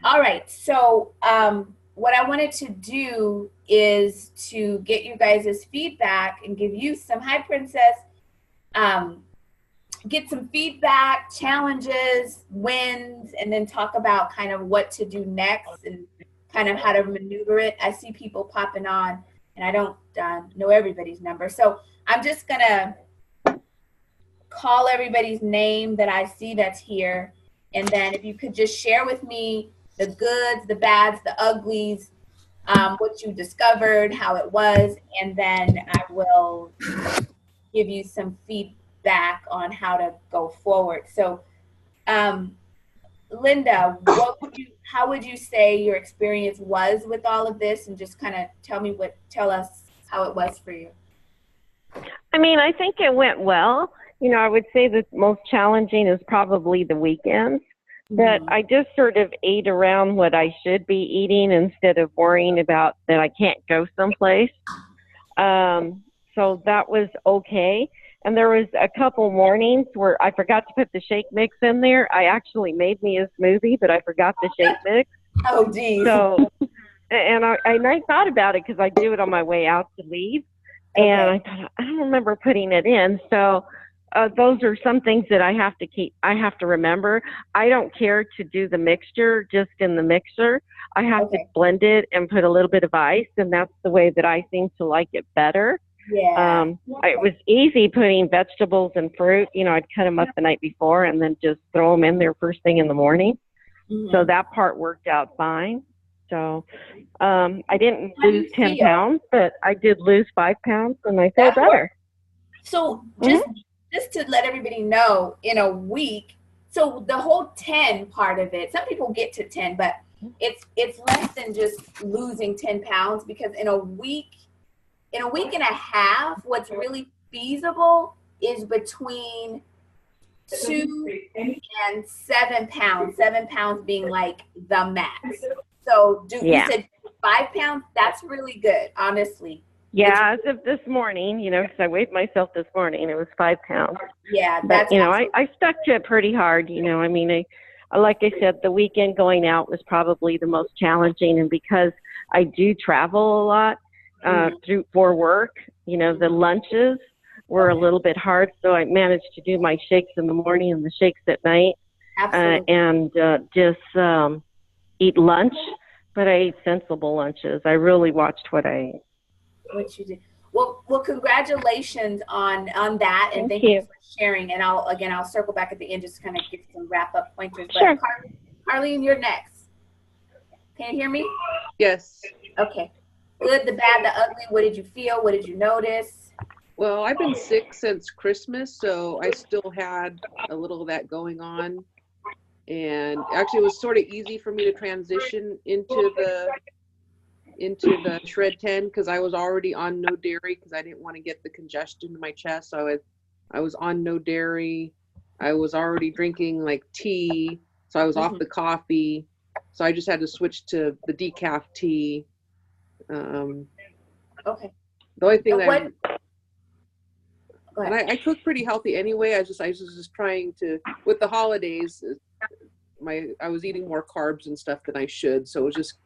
All right. So, what I wanted to do is to get you guys' feedback and give you some, hi, Princess, um, get some feedback, challenges, wins, and then talk about kind of what to do next and kind of how to maneuver it. I see people popping on, and I don't know everybody's number. So I'm just going to call everybody's name that I see that's here. And then if you could just share with me the goods, the bads, the uglies, what you discovered, how it was, and then I will give you some feedback on how to go forward. So, Linda, how would you say your experience was with all of this, and just kind of tell us how it was for you? I mean, I think it went well. You know, I would say the most challenging is probably the weekends. That I just sort of ate around what I should be eating instead of worrying about that I can't go someplace. So that was okay. And there was a couple mornings where I forgot to put the shake mix in there. I actually made me a smoothie, but I forgot the shake mix. Oh, geez. So, and I thought about it because I do it on my way out to leave. Okay. And I thought, I don't remember putting it in. So those are some things that I have to keep. I have to remember. I don't care to do the mixture just in the mixer. I have to blend it and put a little bit of ice, and that's the way that I seem to like it better. Yeah. It was easy putting vegetables and fruit. You know, I'd cut them up the night before and then just throw them in there first thing in the morning. So that part worked out fine. So I didn't lose 10 pounds, but I did lose 5 pounds, and I feel better. So just to let everybody know, in a week, so the whole 10 part of it, some people get to 10, but it's less than just losing 10 pounds, because in a week and a half, what's really feasible is between 2 and 7 pounds. 7 pounds being like the max. So you said 5 pounds? That's really good, honestly. Yeah, as of this morning, you know, because I weighed myself this morning, it was 5 pounds. Yeah, but you know, I stuck to it pretty hard. You know, I mean, like I said, the weekend going out was probably the most challenging, and because I do travel a lot for work, you know, the lunches were a little bit hard, so I managed to do my shakes in the morning and the shakes at night, and just eat lunch. But I ate sensible lunches. I really watched what I ate. What you did. Well, congratulations on that, and thank you for sharing. And I'll circle back at the end just to kind of give some wrap up pointers. But sure. Carlene, you're next. Can you hear me? Yes. Okay. Good, the bad, the ugly. What did you feel? What did you notice? Well, I've been sick since Christmas, so I still had a little of that going on. And actually, it was sort of easy for me to transition into the Shred 10 because I was already on no dairy because I didn't want to get the congestion in my chest. So I was on no dairy. I was already drinking like tea, so I was off the coffee. So I just had to switch to the decaf tea. Okay. The only thing I cook pretty healthy anyway. I was just trying to, with the holidays, I was eating more carbs and stuff than I should, so it was just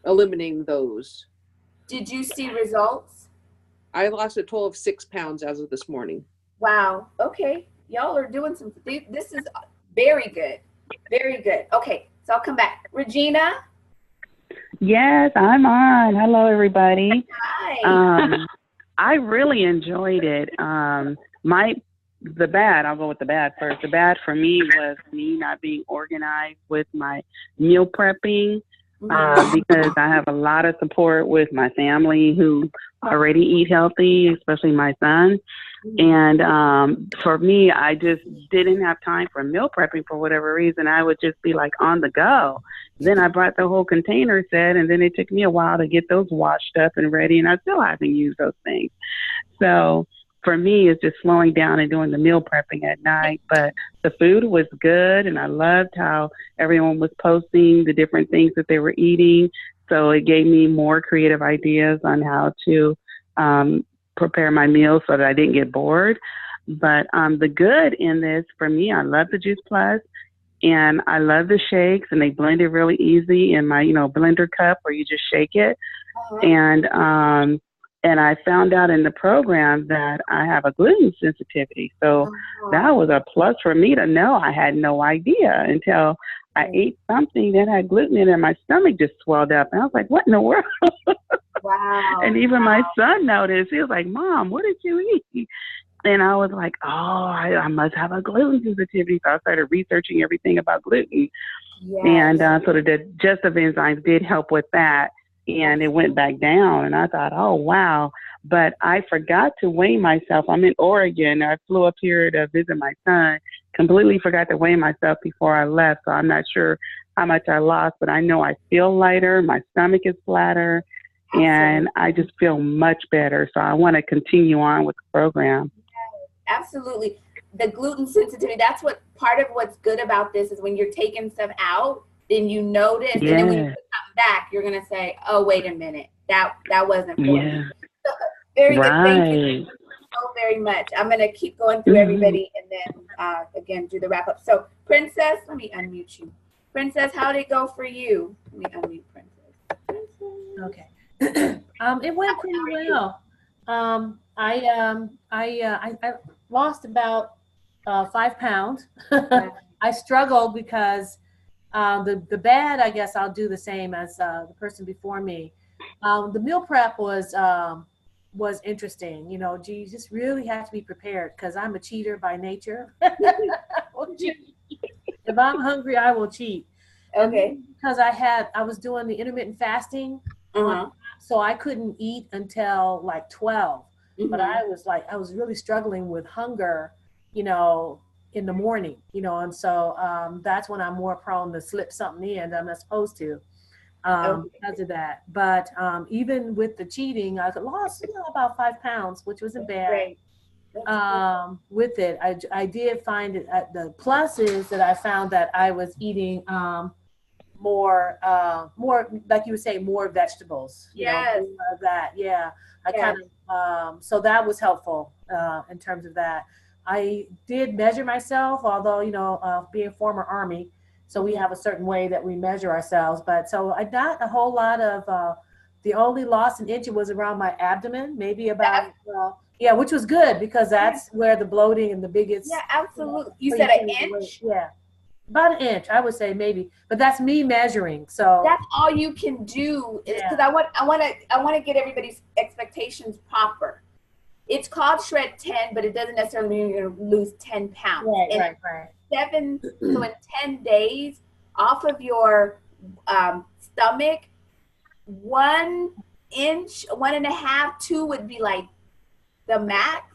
eliminating those. Did you see results? I lost a total of 6 pounds as of this morning. Wow. Okay. Y'all are doing this is very good. Very good. Okay. So I'll come back. Regina? Yes, I'm on. Hello, everybody. Hi. I really enjoyed it. The bad, I'll go with the bad first. The bad for me was me not being organized with my meal prepping. Because I have a lot of support with my family who already eat healthy, especially my son. And for me, I just didn't have time for meal prepping for whatever reason. I would just be like on the go. Then I brought the whole container set, and then it took me a while to get those washed up and ready, and I still haven't used those things. So for me, it's just slowing down and doing the meal prepping at night. But the food was good, and I loved how everyone was posting the different things that they were eating. So it gave me more creative ideas on how to prepare my meals so that I didn't get bored. But the good in this, for me, I love the Juice Plus. And I love the shakes, and they blend it really easy in my, blender cup where you just shake it. And I found out in the program that I have a gluten sensitivity. So that was a plus for me to know. I had no idea until I ate something that had gluten in it, and my stomach just swelled up. And I was like, what in the world? Wow. And even my son noticed. He was like, Mom, what did you eat? And I was like, oh, I must have a gluten sensitivity. So I started researching everything about gluten. Yes. And so the digestive enzymes did help with that. And it went back down. And I thought, oh, wow. But I forgot to weigh myself. I'm in Oregon. I flew up here to visit my son. Completely forgot to weigh myself before I left. So I'm not sure how much I lost. But I know I feel lighter. My stomach is flatter. And I just feel much better. So I want to continue on with the program. Absolutely. The gluten sensitivity, that's what part of what's good about this is when you're taking stuff out, then you notice, and then when you put something back, you're going to say, oh, wait a minute, that wasn't for me. So, very good. Thank you so very much. I'm going to keep going through everybody and then, again, do the wrap up. So, Princess, let me unmute you. Princess, how did it go for you? Let me unmute Princess. Okay. It went pretty well. I lost about 5 pounds. I struggled because the bad, I guess I'll do the same as the person before me. The meal prep was interesting. You just really have to be prepared because I'm a cheater by nature. If I'm hungry, I will cheat. Okay. Because I was doing the intermittent fasting, so I couldn't eat until like 12. But I was really struggling with hunger, in the morning, and so that's when I'm more prone to slip something in that I'm not supposed to because of that. But even with the cheating, I lost about 5 pounds, which wasn't bad. With it, I did find it. The plus is that I found that I was eating more like you would say, more vegetables. Yes. That. Yeah. I kind of, so that was helpful in terms of that. I did measure myself, although, being former Army, so we have a certain way that we measure ourselves. But so I got a whole lot of, the only loss in inch was around my abdomen, maybe about, which was good because that's where the bloating and the biggest. Yeah, absolutely. You said an inch? Yeah. About an inch, I would say maybe, but that's me measuring. So that's all you can do, is because I want to get everybody's expectations proper. It's called Shred10, but it doesn't necessarily mean you're going to lose 10 pounds. Right. So in 10 days, off of your stomach, 1 inch, 1.5, 2 would be like the max.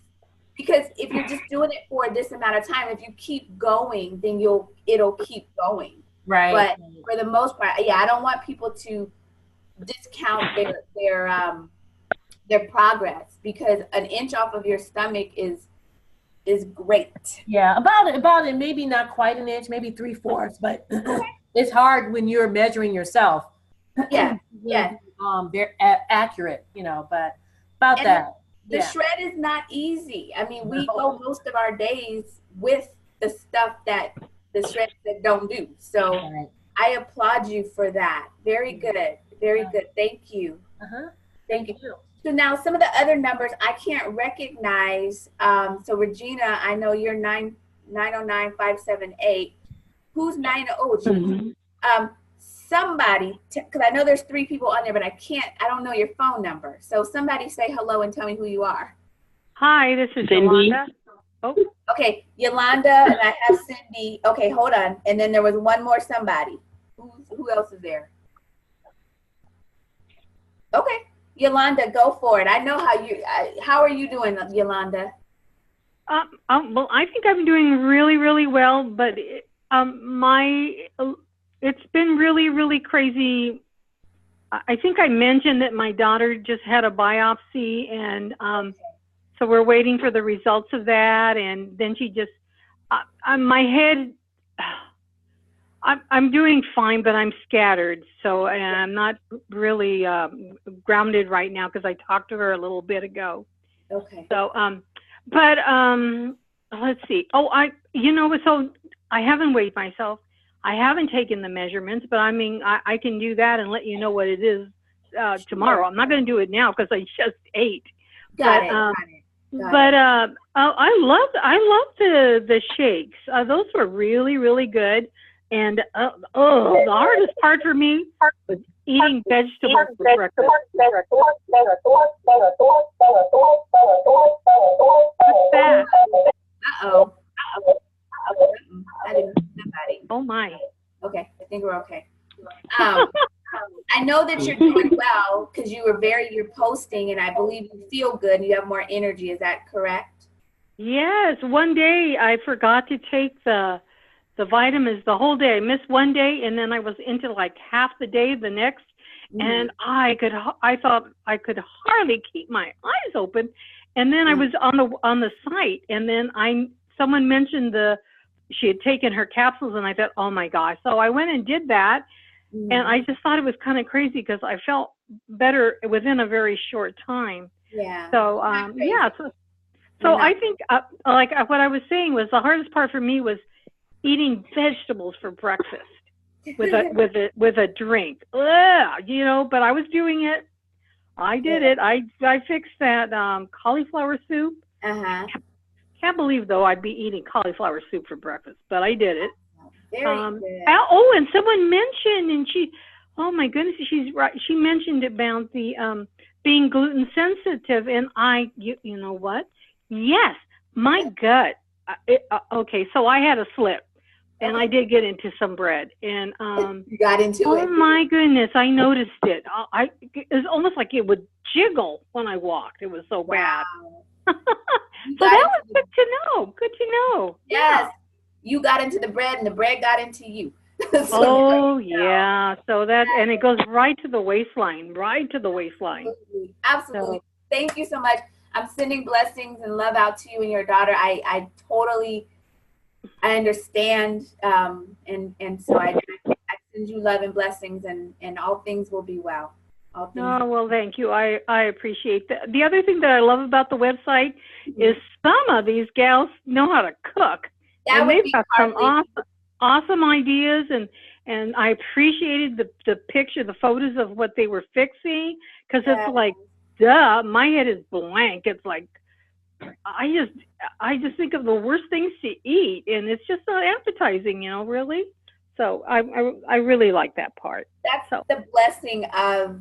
Because if you're just doing it for this amount of time, if you keep going, then it'll keep going. Right. But for the most part, I don't want people to discount their progress, because an inch off of your stomach is great. Yeah, about it, maybe not quite an inch, maybe 3/4, but it's hard when you're measuring yourself. Yeah. They're accurate, but about that. The shred is not easy. I mean, we go most of our days with the stuff that the shreds that don't do. So I applaud you for that. Very good. Very good. Thank you. Thank you. So now some of the other numbers I can't recognize. So Regina, I know you're 909578. Who's 90? Somebody, because I know there's 3 people on there, but I don't know your phone number. So somebody say hello and tell me who you are. Hi, this is Cindy. Yolanda. Oh. Okay, Yolanda, and I have Cindy. Okay, hold on. And then there was one more somebody. Who else is there? Okay, Yolanda, go for it. I know how are you doing, Yolanda? Well, I think I'm doing really, really well, but it's been really, really crazy. I think I mentioned that my daughter just had a biopsy, and so we're waiting for the results of that. And then she just, my head, I'm doing fine, but I'm scattered. So, and I'm not really grounded right now because I talked to her a little bit ago. Okay. So, but let's see. So I haven't weighed myself. I haven't taken the measurements, but I mean, I can do that and let you know what it is tomorrow. I'm not going to do it now because I just ate. Got it. I love the shakes. Those were really, really good. And the hardest part for me was eating vegetables for breakfast. What's that? Uh-oh. I didn't hear somebody. Oh my. Okay, I think we're okay. I know that you're doing well because you're posting, and I believe you feel good and you have more energy. Is that correct? Yes. One day I forgot to take the vitamins the whole day. I missed one day, and then I was into like half the day the next, and I thought I could hardly keep my eyes open. And then I was on the site, and then someone mentioned she had taken her capsules, and I thought, oh my gosh. So I went and did that, and I just thought it was kind of crazy because I felt better within a very short time. Yeah. So So I think like what I was saying was the hardest part for me was eating vegetables for breakfast with a drink. Ugh, you know, but I was doing it. I did it. I fixed that cauliflower soup. Can't believe though I'd be eating cauliflower soup for breakfast, but I did it. Very good. And someone mentioned, and oh my goodness, she's right. She mentioned about the being gluten sensitive, and you know what? Yes, my gut. Okay, so I had a slip, and I did get into some bread, and you got into it. Oh my goodness, I noticed it. It was almost like it would jiggle when I walked. It was so bad. So that was good to know. Good to know. Yes, you got into the bread, and the bread got into you. Yeah. So and it goes right to the waistline. Right to the waistline. Absolutely. So, thank you so much. I'm sending blessings and love out to you and your daughter. I totally understand, and so I send you love and blessings, and all things will be well. Oh, well, thank you. I appreciate that. The other thing that I love about the website is some of these gals know how to cook. And they've got some awesome ideas, and I appreciated the picture, the photos of what they were fixing, because it's like, duh, my head is blank. It's like, I just think of the worst things to eat, and it's just not appetizing, you know, really. So I really like that part. That's the blessing of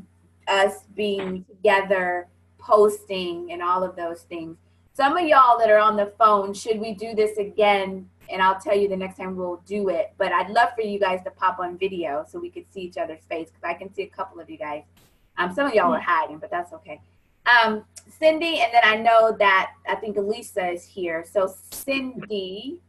us being together, posting, and all of those things. Some of y'all that are on the phone, should we do this again? And I'll tell you the next time we'll do it. But I'd love for you guys to pop on video so we could see each other's face, because I can see a couple of you guys. Some of y'all are hiding, but that's okay. Cindy, and then I know that I think Elisa is here. So Cindy,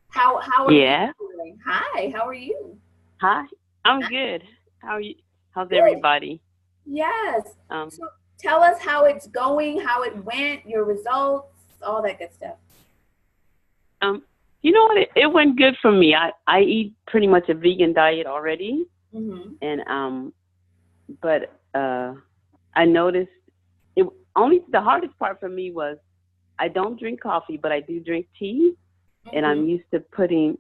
how are you doing? Hi, how are you? Hi, I'm good. How are you? How's everybody? Yes. So tell us how it's going, how it went, your results, all that good stuff. You know what? It went good for me. I eat pretty much a vegan diet already, and but I noticed the hardest part for me was I don't drink coffee, but I do drink tea, and I'm used to putting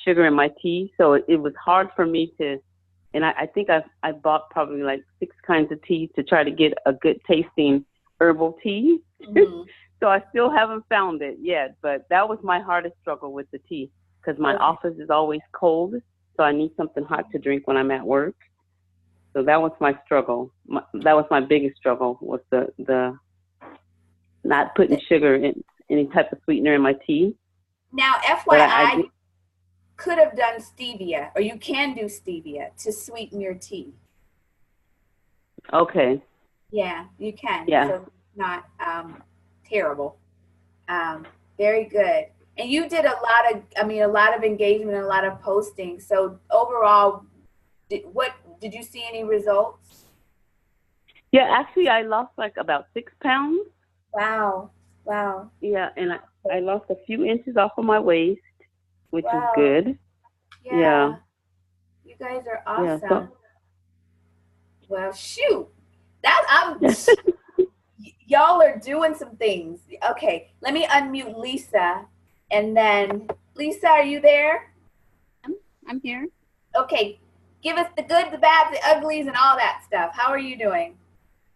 sugar in my tea, so it was hard for me to. And I think I bought probably like 6 kinds of tea to try to get a good tasting herbal tea. So I still haven't found it yet, but that was my hardest struggle with the tea, because my office is always cold, so I need something hot to drink when I'm at work. So that was my struggle. That was my biggest struggle, was the not putting sugar in any type of sweetener in my tea. Now, FYI, could have done stevia, or you can do stevia to sweeten your tea. Okay. Yeah, you can. Yeah. So it's not terrible. Very good. And you did a lot of engagement, a lot of posting. So overall, did you see any results? Yeah, actually, I lost like about 6 pounds. Wow. Yeah, and I lost a few inches off of my waist, which is good. Yeah. You guys are awesome. Yeah, Well, shoot. Y'all are doing some things. Okay, let me unmute Lisa. And then, Lisa, are you there? I'm here. Okay. Give us the good, the bad, the uglies, and all that stuff. How are you doing?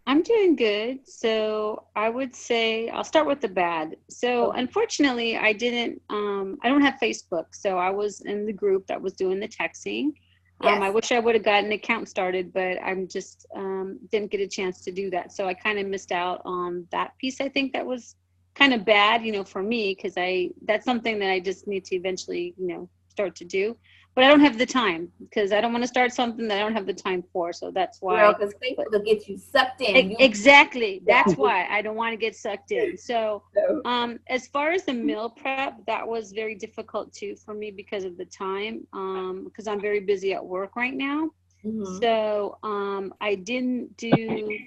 I'm doing good. So I would say I'll start with the bad. So unfortunately, I don't have Facebook. So I was in the group that was doing the texting. Yes. I wish I would have gotten an account started, but I'm just didn't get a chance to do that. So I kind of missed out on that piece. I think that was kind of bad, for me, because that's something that I just need to eventually, start to do. But I don't have the time because I don't want to start something that I don't have the time for. So that's why. Because Facebook will get you sucked in. Exactly. That's why I don't want to get sucked in. So as far as the meal prep, that was very difficult too for me because of the time, because I'm very busy at work right now. Mm-hmm. So I didn't do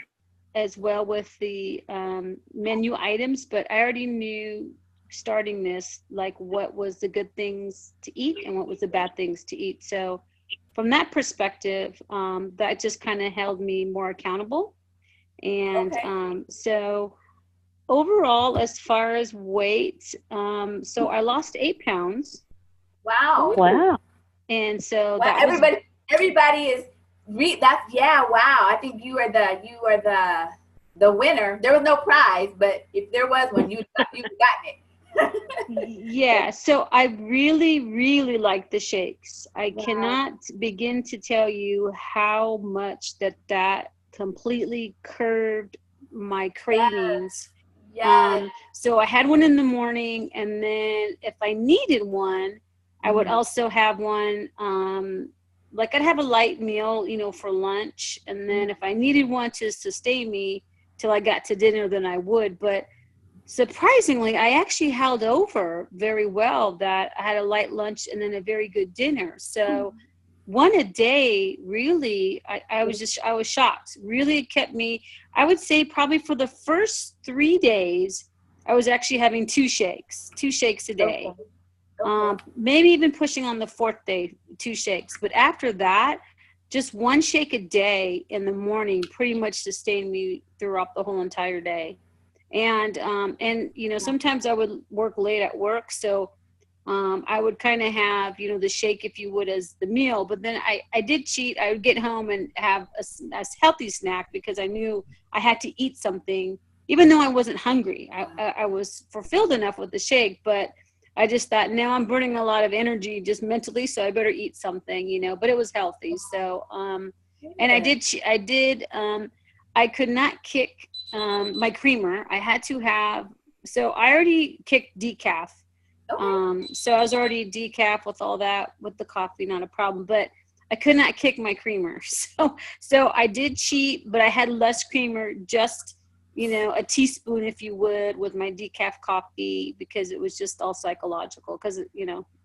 as well with the menu items, but I already knew starting this, like what was the good things to eat and what was the bad things to eat. So from that perspective, that just kind of held me more accountable. And so overall, as far as weight, so I lost 8 pounds. Wow. Wow. And so that everybody is wow. I think you are the winner. There was no prize, but if there was one, you'd gotten it. Yeah, so I really, really like the shakes. I cannot begin to tell you how much that completely curbed my cravings. Yes. So I had one in the morning, and then if I needed one, I would also have one, like I'd have a light meal, for lunch. And then if I needed one to sustain me till I got to dinner, then I would. But surprisingly, I actually held over very well that I had a light lunch and then a very good dinner. So one a day, really, I was shocked. Really, it kept me, I would say probably for the first 3 days, I was actually having 2 shakes a day. Maybe even pushing on the 4th day, 2 shakes. But after that, just 1 shake a day in the morning pretty much sustained me throughout the whole entire day. And sometimes I would work late at work, so I would kind of have the shake, if you would, as the meal. But then I did cheat. I would get home and have a healthy snack because I knew I had to eat something, even though I wasn't hungry. I was fulfilled enough with the shake, but I just thought, now I'm burning a lot of energy just mentally, so I better eat something, but it was healthy. So and I could not kick my creamer. I had to have, so I already kicked decaf. So I was already decaf with all that, with the coffee, not a problem, but I could not kick my creamer. So I did cheat, but I had less creamer, just, a teaspoon, if you would, with my decaf coffee, because it was just all psychological, because,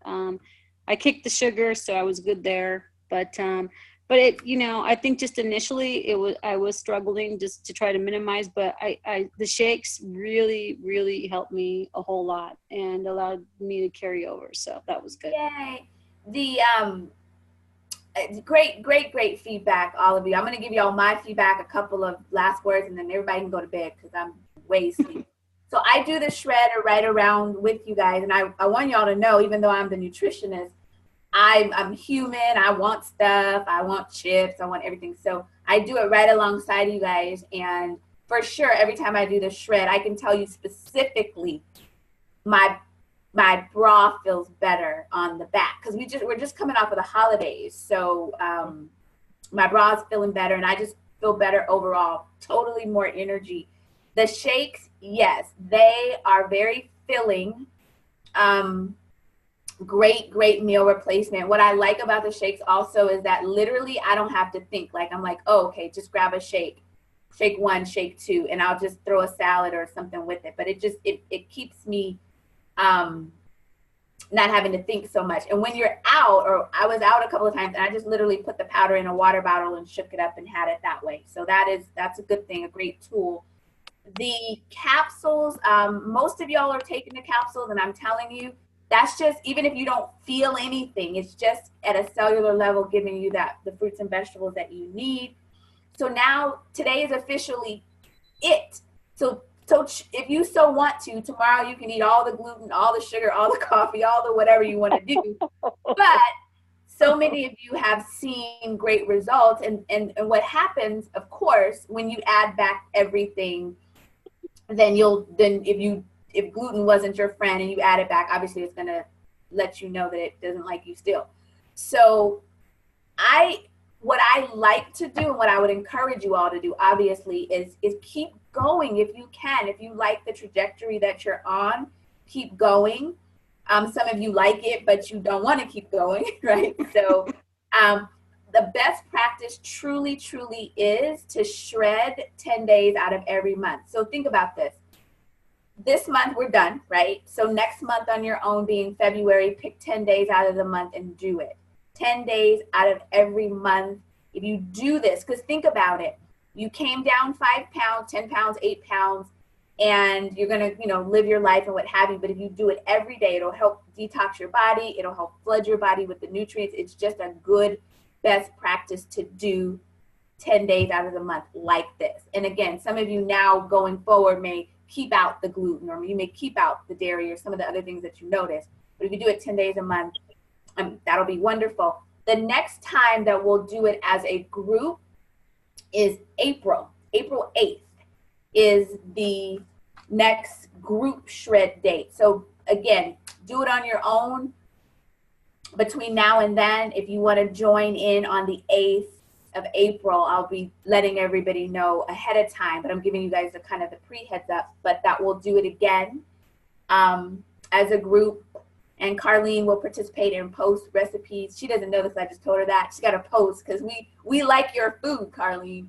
I kicked the sugar, so I was good there. But it, I think just initially I was struggling just to try to minimize, but the shakes really, really helped me a whole lot and allowed me to carry over. So that was good. Yay. The great feedback, all of you. I'm going to give you all my feedback, a couple of last words, and then everybody can go to bed because I'm wasting. So I do the shredder right around with you guys, and I want y'all to know, even though I'm the nutritionist, I'm human. I want stuff. I want chips. I want everything. So I do it right alongside you guys. And for sure, every time I do the shred, I can tell you specifically my bra feels better on the back, because we're just coming off of the holidays. So my bra is feeling better, and I just feel better overall. Totally more energy. The shakes, yes, they are very filling. Great meal replacement. What I like about the shakes also is that literally I don't have to think. Like, I'm like, oh, okay, just grab a shake 1, shake 2, and I'll just throw a salad or something with it. But it keeps me not having to think so much. And when you're out, or I was out a couple of times, and I just literally put the powder in a water bottle and shook it up and had it that way. So that's a good thing, a great tool. The capsules, most of y'all are taking the capsules, and I'm telling you, that's just, even if you don't feel anything, it's just at a cellular level giving you the fruits and vegetables that you need. So now, today is officially it. So if you so want to, tomorrow you can eat all the gluten, all the sugar, all the coffee, all the whatever you want to do. But so many of you have seen great results. And what happens, of course, when you add back everything, then if gluten wasn't your friend and you add it back, obviously it's gonna let you know that it doesn't like you still. So what I like to do and what I would encourage you all to do, obviously, is keep going if you can. If you like the trajectory that you're on, keep going. Some of you like it, but you don't want to keep going, right? So the best practice truly, truly is to shred 10 days out of every month. So think about this. This month we're done, right? So next month on your own, being February, pick 10 days out of the month and do it. 10 days out of every month. If you do this, because think about it, you came down 5 pounds, 10 pounds, 8 pounds, and you're going to, live your life and what have you. But if you do it every day, it'll help detox your body. It'll help flood your body with the nutrients. It's just a good best practice to do 10 days out of the month like this. And again, some of you now going forward may keep out the gluten, or you may keep out the dairy or some of the other things that you notice. But if you do it 10 days a month, that'll be wonderful. The next time that we'll do it as a group is April 8th is the next group shred date. So again, do it on your own between now and then. If you want to join in on the 8th of April, I'll be letting everybody know ahead of time, but I'm giving you guys the kind of the pre-heads up, but that we'll do it again as a group. And Carlene will participate and post recipes. She doesn't know this, I just told her that. She's got to post because we like your food, Carlene.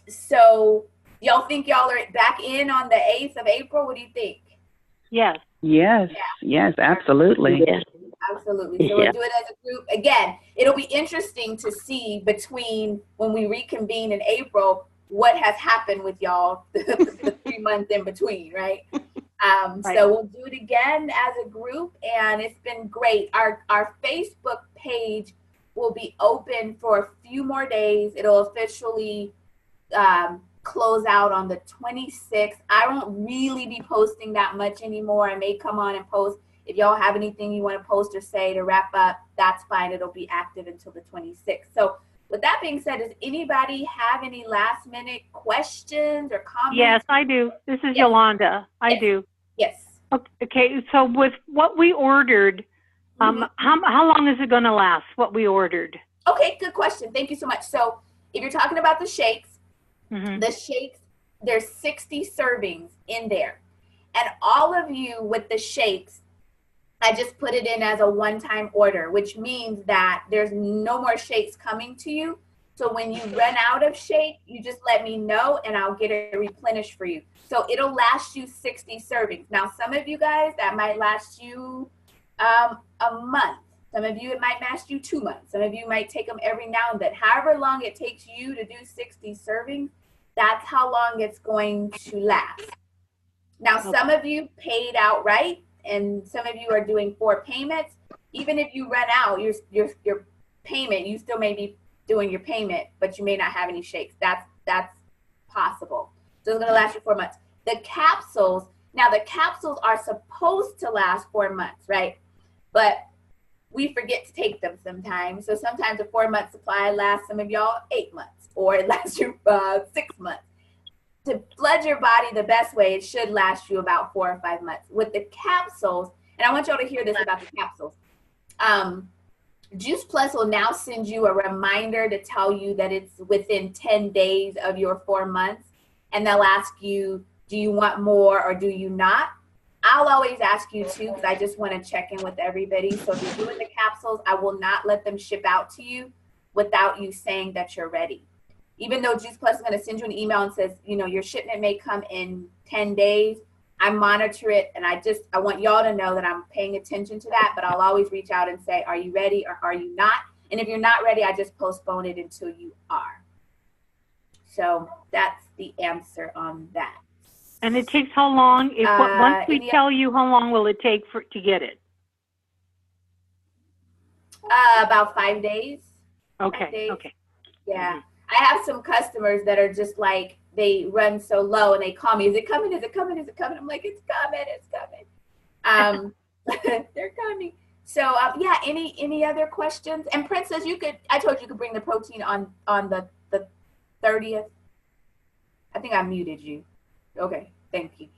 So y'all think y'all are back in on the 8th of April? What do you think? Yes. Yes. Yeah. Yes, absolutely. Yeah. Absolutely. So we'll do it as a group. Again, it'll be interesting to see between when we reconvene in April, what has happened with y'all the 3 months in between, right? Right. So we'll do it again as a group, and it's been great. Our Facebook page will be open for a few more days. It'll officially close out on the 26th. I won't really be posting that much anymore. I may come on and post. If y'all have anything you want to post or say to wrap up, that's fine. It'll be active until the 26th. So with that being said, does anybody have any last minute questions or comments? Yes, I do. This is Yolanda. I do. Yes. Okay, so with what we ordered, how long is it going to last, what we ordered? Okay, good question. Thank you so much. So if you're talking about the shakes, there's 60 servings in there. And all of you with the shakes, I just put it in as a one-time order, which means that there's no more shakes coming to you. So when you run out of shake, you just let me know and I'll get it replenished for you. So it'll last you 60 servings. Now, some of you guys, that might last you a month. Some of you, it might last you 2 months. Some of you might take them every now and then. However long it takes you to do 60 servings, that's how long it's going to last. Now, some of you paid outright, and some of you are doing 4 payments. Even if you run out your payment, you still may be doing your payment, but you may not have any shakes. That's possible. So it's going to last you 4 months. The capsules, now the capsules are supposed to last 4 months, right? But we forget to take them sometimes. So sometimes a 4-month supply lasts some of y'all 8 months, or it lasts you 6 months. To flood your body the best way, it should last you about 4 or 5 months. With the capsules, and I want y'all to hear this about the capsules. Juice Plus will now send you a reminder to tell you that it's within 10 days of your 4 months. And they'll ask you, do you want more or do you not? I'll always ask you too, because I just want to check in with everybody. So if you're doing the capsules, I will not let them ship out to you without you saying that you're ready. Even though Juice Plus is going to send you an email and says, your shipment may come in 10 days, I monitor it, and I want y'all to know that I'm paying attention to that, but I'll always reach out and say, are you ready or are you not? And if you're not ready, I just postpone it until you are. So that's the answer on that. And it takes how long? Once we tell you, how long will it take to get it? About 5 days. Okay. 5 days. Okay. Yeah. I have some customers that are just like, they run so low and they call me, is it coming? Is it coming? Is it coming? I'm like, it's coming. It's coming. They're coming. So yeah, any other questions? And Princess, I told you could bring the protein on the 30th. I think I muted you. Okay, thank you.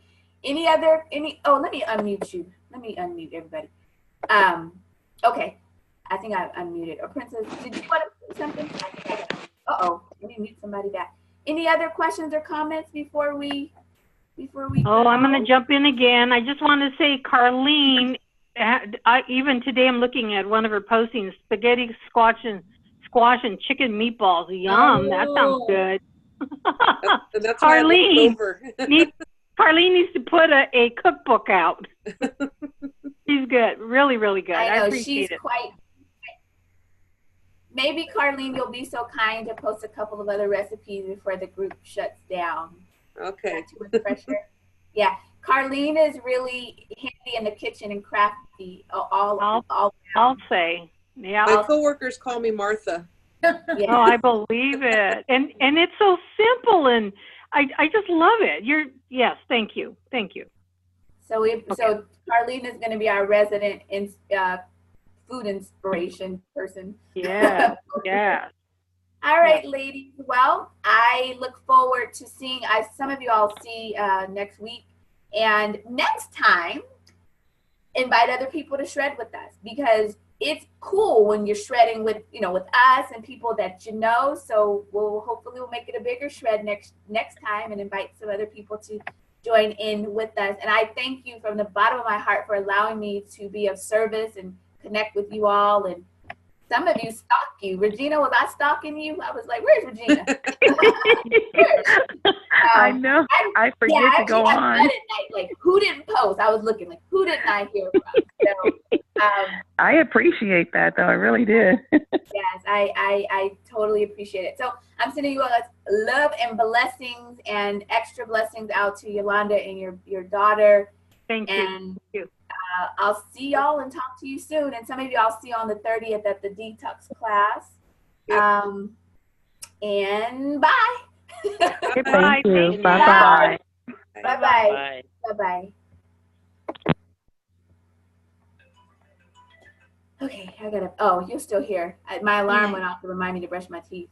Oh, let me unmute you. Let me unmute everybody. Okay. I think I unmuted. Or Princess, did you want to say something? Uh-oh, let me mute somebody back. Any other questions or comments before we Oh, I'm going to jump in again. I just want to say, Carlene, even today I'm looking at one of her postings, spaghetti, squash and chicken meatballs. Yum, that sounds good. That's Carlene, Carlene needs to put a cookbook out. She's good, really, really good. I know, appreciate she's it. quite. Maybe Carlene, you'll be so kind to post a couple of other recipes before the group shuts down. Okay. Not too much pressure. Yeah, Carlene is really handy in the kitchen and crafty. I'll say, yeah. My coworkers call me Martha. Yeah. Oh, I believe it, and it's so simple, and I just love it. Yes, thank you. So Carlene is going to be our resident food inspiration person. Yeah, yeah. All right, ladies. Well, I look forward to seeing some of you I'll see next week. And next time, invite other people to shred with us, because it's cool when you're shredding with us and people that you know. So hopefully we'll make it a bigger shred next time and invite some other people to join in with us. And I thank you from the bottom of my heart for allowing me to be of service and connect with you all. And some of you stalk you. Regina, was I stalking you? I was like, where's Regina? I know. I forget to go on. At night, like, who didn't post? I was looking like, who didn't I hear from? So, I appreciate that, though. I really did. Yes, I totally appreciate it. So I'm sending you all love and blessings and extra blessings out to Yolanda and your daughter. Thank you. And Thank you. I'll see y'all and talk to you soon. And some of you I'll see on the 30th at the detox class. Yep. And bye. Goodbye. Thank you. Thank Bye-bye. Bye-bye. Bye. Bye-bye. Okay, you're still here. My alarm went off to remind me to brush my teeth.